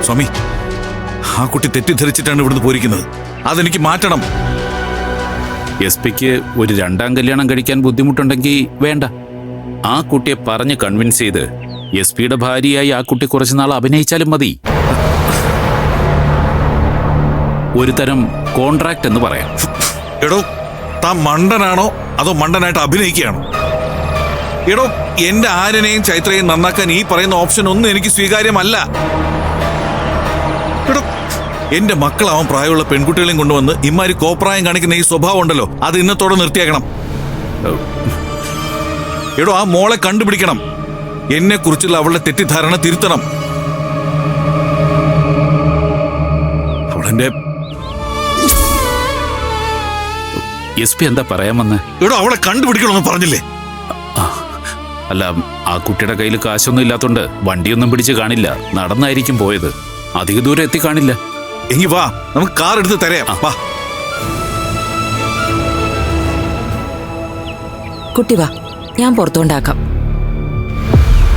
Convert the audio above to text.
സ്വാമി, ആ കുട്ടി തെറ്റിദ്ധരിച്ചിട്ടാണ് ഇവിടുന്ന് പോയിരിക്കുന്നത്. അതെനിക്ക് മാറ്റണം. SP-ക്ക് ഒരു രണ്ടാം കല്യാണം കഴിക്കാൻ ബുദ്ധിമുട്ടുണ്ടെങ്കിൽ വേണ്ട. ആ കുട്ടിയെ പറഞ്ഞ് കൺവിൻസ് ചെയ്ത് SP-യുടെ ഭാര്യയായി ആ കുട്ടി കുറച്ചുനാൾ അഭിനയിച്ചാലും മതി. ഒരു തരം കോൺട്രാക്ട് എന്ന് പറയാം. എടോ, താൻ മണ്ടനാണോ അതോ മണ്ടനായിട്ട് അഭിനയിക്കുകയാണോ? എടോ, എന്റെ ആര്യനെയും ചൈത്രയെയും നന്നാക്കാൻ ഈ പറയുന്ന ഓപ്ഷൻ ഒന്നും എനിക്ക് സ്വീകാര്യമല്ല. എടോ, എന്റെ മക്കളാവാൻ പ്രായമുള്ള പെൺകുട്ടികളെയും കൊണ്ടുവന്ന് ഇമാരി കോപ്രായം കാണിക്കുന്ന ഈ സ്വഭാവം ഉണ്ടല്ലോ, അത് ഇന്നത്തോടെ നിർത്തിയാക്കണം. എടോ, ആ മോളെ കണ്ടുപിടിക്കണം. എന്നെ കുറിച്ചുള്ള അവളുടെ തെറ്റിദ്ധാരണ തിരുത്തണം. അവളെന്റെ SP എന്താ പറയാമെന്ന്? എടോ, അവളെ കണ്ടുപിടിക്കണമെന്ന് പറഞ്ഞില്ലേ? അല്ല, ആ കുട്ടിയുടെ കയ്യിൽ കാശൊന്നും ഇല്ലാത്തോണ്ട് വണ്ടിയൊന്നും പിടിച്ച് കാണില്ല. നടന്നായിരിക്കും പോയത്. അധിക ദൂരം എത്തി കാണില്ല. എങ്കി വാ, നമുക്ക് കാർ എടുത്ത് തരാം. വാ കുട്ടി വാ, ഞാൻ പുറത്തുകൊണ്ടാക്കാം.